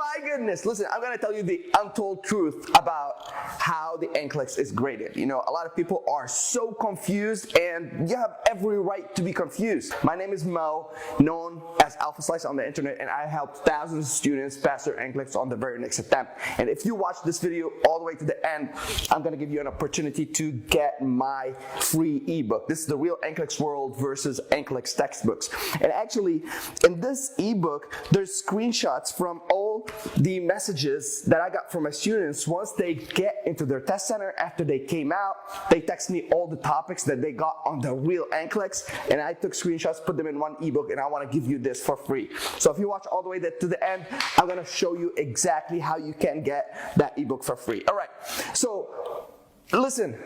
my goodness. Listen, I'm going to tell you the untold truth about how the Nclex is graded. You know, a lot of people are so confused, and you have every right to be confused. My name is Mo, known as Alpha Slice on the internet, and I help thousands of students pass their Nclex on the very next attempt. And if you watch this video all the way to the end, I'm going to give you an opportunity to get my free ebook. This is the real Nclex world versus Nclex textbooks. And actually, in this ebook, there's screenshots from all the messages that I got from my students once they get into their test center. After they came out, they text me all the topics that they got on the real Nclex, and I took screenshots, put them in one ebook, and I want to give you this for free. So if you watch all the way to the end, I'm going to show you exactly how you can get that ebook for free. All right, so listen,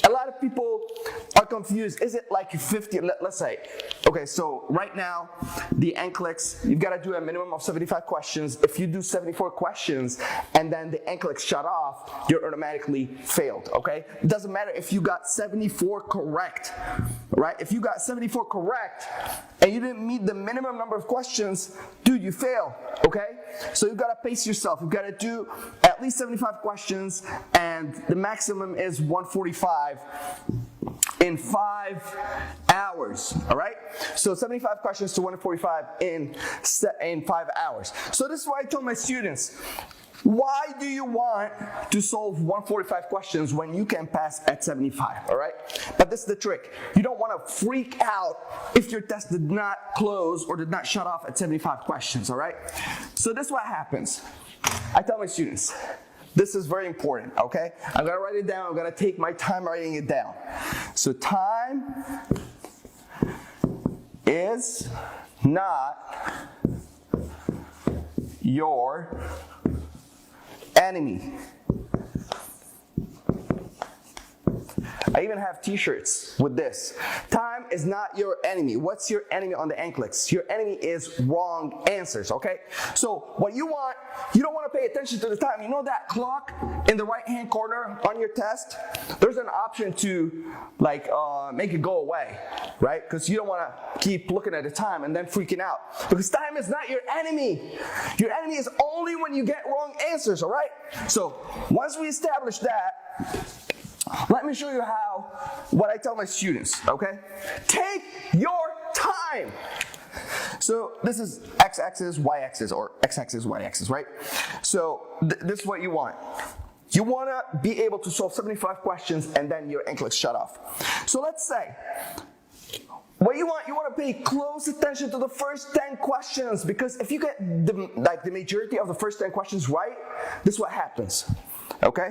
a lot of people are confused. Is it like 50, let's say, okay, so right now, the Nclex, you've got to do a minimum of 75 questions. If you do 74 questions and then the Nclex shut off, you're automatically failed, okay? It doesn't matter if you got 74 correct, right? If you got 74 correct and you didn't meet the minimum number of questions, dude, you fail, okay? So you've got to pace yourself. You've got to do at least 75 questions, and the maximum is 145 in 5 hours, all right? So 75 questions to 145 in 5 hours. So this is why I told my students, why do you want to solve 145 questions when you can pass at 75, all right? But this is the trick. You don't want to freak out if your test did not close or did not shut off at 75 questions, all right? So this is what happens. I tell my students, this is very important, okay? I'm going to write it down. I'm going to take my time writing it down. So time is not your enemy. I even have t-shirts with this. Time is not your enemy. What's your enemy on the Nclex? Your enemy is wrong answers, okay? So what you want, you don't want to pay attention to the time. You know that clock in the right-hand corner on your test? There's an option to like make it go away, right? Because you don't want to keep looking at the time and then freaking out. Because time is not your enemy. Your enemy is only when you get wrong answers, all right? So once we establish that, let me show you what I tell my students, okay? Take your time. So this is x-axis, y-axis, or x-axis, y-axis, right? So this is what you want. You want to be able to solve 75 questions and then your Nclex shut off. So let's say, what you want to pay close attention to the first 10 questions, because if you get the majority of the first 10 questions right, this is what happens, okay?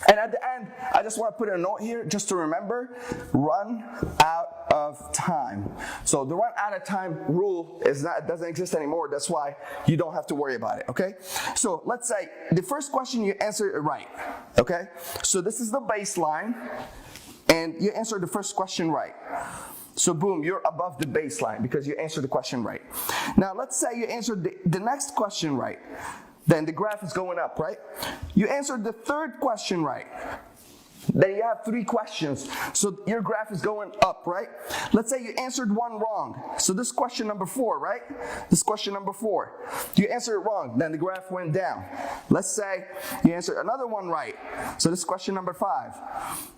And at the end, I just want to put a note here just to remember, run out of time. So the run out of time rule doesn't exist anymore. That's why you don't have to worry about it, okay? So let's say the first question you answer it right, okay? So this is the baseline, and you answered the first question right. So boom, you're above the baseline because you answered the question right. Now let's say you answered the next question right. Then the graph is going up, right? You answered the third question right. Then you have 3 questions. So your graph is going up, right? Let's say you answered one wrong. So this is question number 4, right? This is question number 4. You answered it wrong. Then the graph went down. Let's say you answered another one right. So this is question number 5.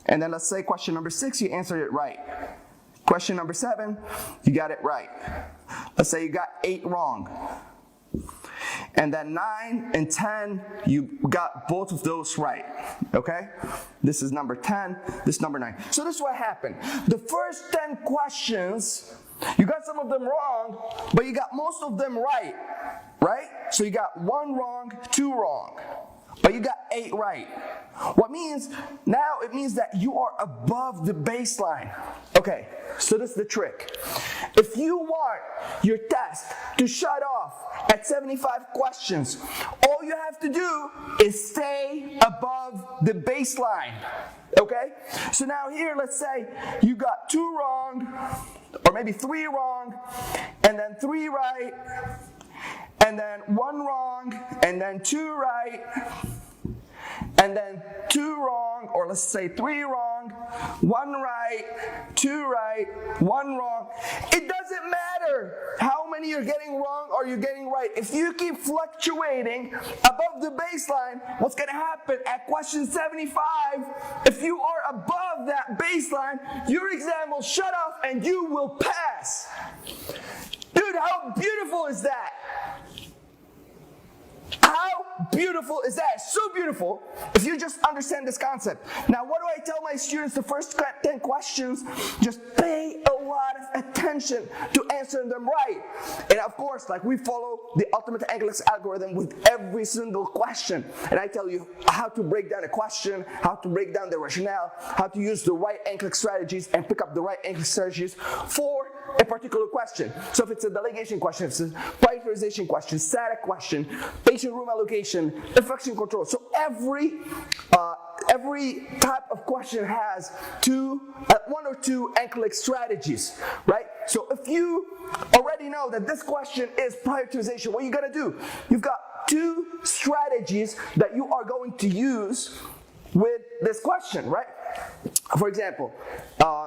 And then let's say question number 6, you answered it right. Question number 7, you got it right. Let's say you got 8 wrong. And then 9 and 10, you got both of those right, okay? This is number 10, this is number 9. So this is what happened. The first 10 questions, you got some of them wrong, but you got most of them right, right? So you got 1 wrong, 2 wrong, but you got 8 right. What means, now it means that you are above the baseline. Okay, so this is the trick. If you want your test to shut off at 75 questions, all you have to do is stay above the baseline. Okay? So now here, let's say you got 2 wrong, or maybe 3 wrong, and then 3 right, and then 1 wrong, and then 2 right, and then 2 wrong, or let's say 3 wrong, 1 right, 2 right, 1 wrong. It doesn't doesn't matter how many you're getting wrong or you're getting right. If you keep fluctuating above the baseline, what's going to happen at question 75, if you are above that baseline, your exam will shut off and you will pass. Dude, how beautiful is that? How beautiful is that? So beautiful if you just understand this concept. Now, what do I tell my students? The first 10 questions, just pay a lot of attention to answering them right. And of course, like, we follow the ultimate Nclex algorithm with every single question. And I tell you how to break down a question, how to break down the rationale, how to use the right Nclex strategies and pick up the right Nclex strategies for a particular question. So if it's a delegation question, if it's a prioritization question, static question, patient room allocation, infection control. So every type of question has one or two Nclex strategies, right? So if you already know that this question is prioritization, what you gotta do? You've got two strategies that you are going to use with this question, right? For example,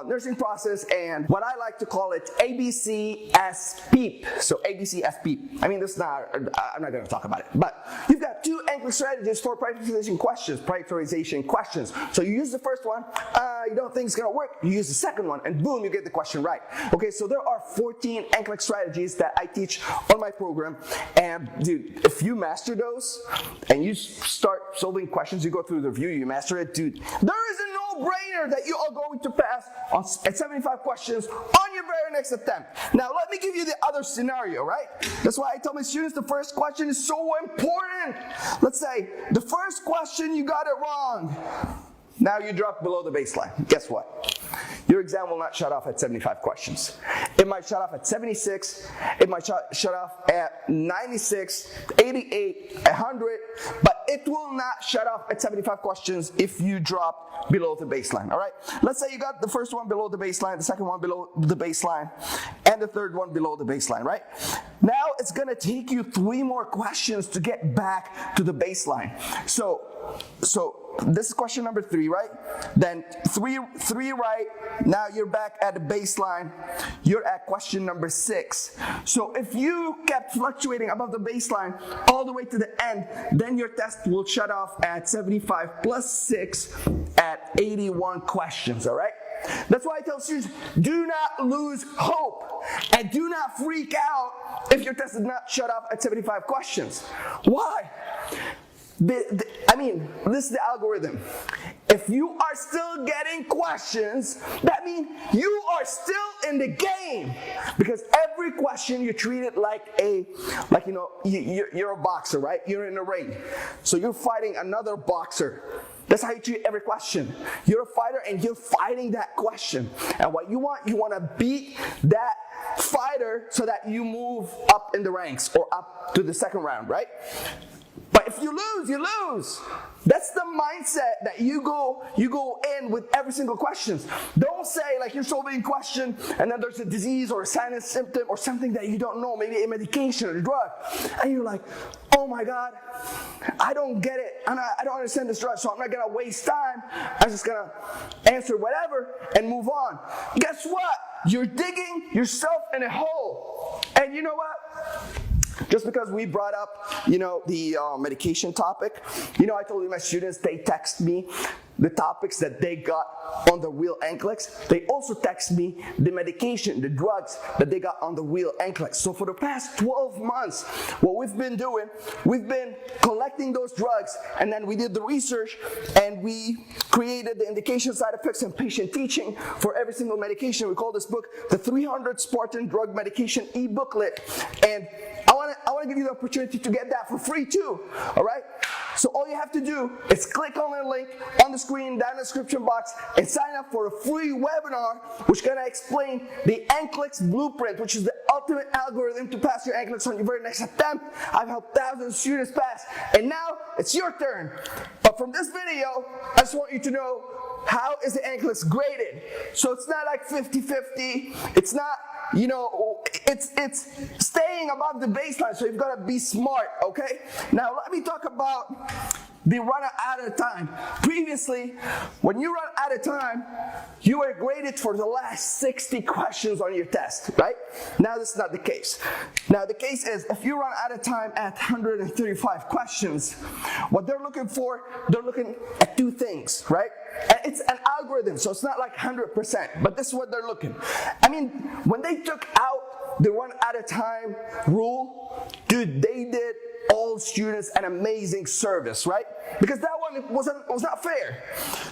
nursing process, and what I like to call it ABCS-PEEP. So ABCS-PEEP. I mean, I'm not going to talk about it. But you've got two Nclex strategies for prioritization questions. So you use the first one, you don't think it's going to work, you use the second one, and boom, you get the question right. Okay, so there are 14 Nclex strategies that I teach on my program. And dude, if you master those, and you start solving questions, you go through the review, you master it, dude, there is a no-brainer that you are going to pass at 75 questions on your very next attempt. Now, let me give you the other scenario, right? That's why I tell my students the first question is so important. Let's say the first question you got it wrong. Now you drop below the baseline. Guess what? Your exam will not shut off at 75 questions. It might shut off at 76, it might shut off at 96, 88, 100, but it will not shut off at 75 questions if you drop below the baseline, all right? Let's say you got the first one below the baseline, the second one below the baseline, and the third one below the baseline, right? Now it's gonna take you 3 more questions to get back to the baseline. So this is question number 3, right? Then three right, now you're back at the baseline. You're at question number 6. So if you kept fluctuating above the baseline all the way to the end, then your test will shut off at 75 plus 6 at 81 questions, all right? That's why I tell students, do not lose hope and do not freak out if your test is not shut off at 75 questions. Why? I mean, this is the algorithm. If you are still getting questions, that means you are still in the game. Because every question you treat it like you know, you're a boxer, right? You're in a ring. So you're fighting another boxer. That's how you treat every question. You're a fighter and you're fighting that question. And what you want to beat that fighter so that you move up in the ranks or up to the second round, right? But if you lose, you lose. That's the mindset that you go in with every single question. Don't say like you're solving a question and then there's a disease or a sinus symptom or something that you don't know, maybe a medication or a drug, and you're like, oh my God, I don't get it. I don't understand this drug, so I'm not gonna waste time. I'm just gonna answer whatever and move on. Guess what? You're digging yourself in a hole. And you know what? Just because we brought up, you know, the medication topic, you know, I told you my students, they text me the topics that they got on the real Nclex. They also text me the medication, the drugs that they got on the real Nclex. So for the past 12 months, what we've been doing, we've been collecting those drugs, and then we did the research, and we created the indication, side effects, and patient teaching for every single medication. We call this book the 300 Spartan Drug Medication e-booklet. And I want to give you the opportunity to get that for free too, all right? So all you have to do is click on the link on the screen down in the description box and sign up for a free webinar which is going to explain the Nclex blueprint, which is the ultimate algorithm to pass your Nclex on your very next attempt. I've helped thousands of students pass, and now it's your turn. But from this video, I just want you to know, how is the Nclex graded? So it's not like 50-50. It's not, you know, it's staying above the baseline, so you've got to be smart, okay? Now let me talk about they run out of time. Previously, when you run out of time, you were graded for the last 60 questions on your test, right? Now this is not the case. Now the case is, if you run out of time at 135 questions, what they're looking for, they're looking at two things, right? And it's an algorithm, so it's not like 100%, but this is what they're looking. I mean, when they took out the run out of time rule, dude, they did all students an amazing service, right? Because that one was not fair.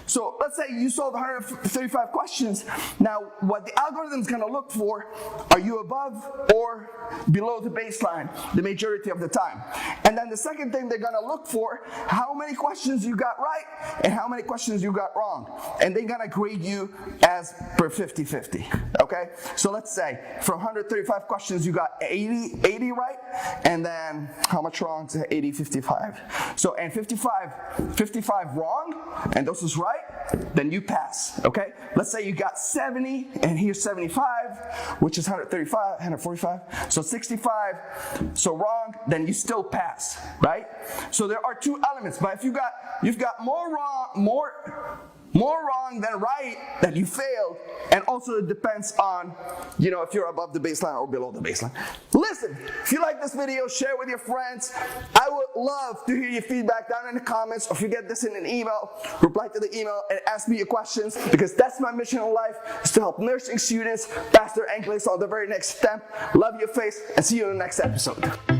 So let's say you solved 135 questions. Now, what the algorithm is going to look for, are you above or below the baseline the majority of the time? And then the second thing they're going to look for, how many questions you got right and how many questions you got wrong. And they're going to grade you as per 50-50, okay? So let's say from 135 questions, you got 80 right, and then how much wrong? 80, 55. So, and 55 wrong, and this is right, then you pass, okay? Let's say you got 70, and here's 75, which is 135, 145, so 65, so wrong, then you still pass, right? So there are two elements, but if you've got more wrong than right, that you failed, and also it depends on, if you're above the baseline or below the baseline. Listen, if you like this video, share with your friends. I would love to hear your feedback down in the comments, or if you get this in an email, reply to the email and ask me your questions, because that's my mission in life, is to help nursing students pass their Nclex on the very next step. Love your face, and see you in the next episode.